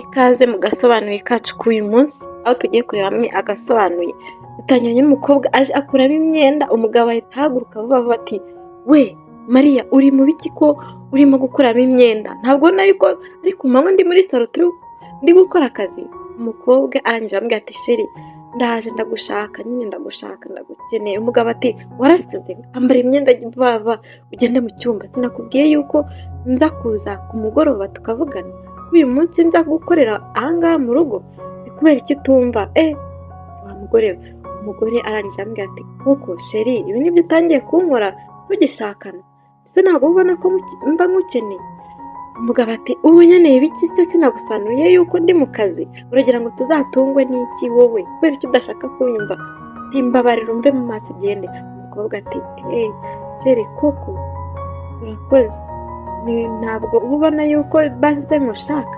Ikaze mu gasobanuye kacu k'uyu munsi, aho tugiye kureba hamwe agasobanuye. Dutangiranye n'umukobwa aje akuramo imyenda, umugabo ahita ahaguruka vuba vuba ati we Mariya uri mu biki ko urimo gukuramo imyenda? Ntabwo ubona yuko ari ku manywa ndi muri salo ndi gukora akazi? Umukobwa arangije arambwira ati sheri ndaje ndagushaka nyine ndagukeneye. Umugabo ati warasaze ambara imyenda vuba vuba ugende mu cyumba, sinakubwiye yuko nza kuza ku mugoroba tukavugana? Uyu munsi nza gukorera ahangaha mu rugo, ni kubera iki utumva? Wa mugore we. Umugore arangije arambwira ati koko sheri ibi nibyo utangiye kunkora tugishakana? Ese ntabwo ubona ko mba nkukeneye? Umugabo ati ubu nkeneye ibiki se? Sinagusanuye yuko ndi mu kazi, uragira ngo tuzatungwe n'iki wowe? Kubera icyo udashaka kunyumva? Mbabarira umve mu maso ugende. Umukobwa ati sheri koko urakoze, ntabwo uba ubona yuko base mushaka?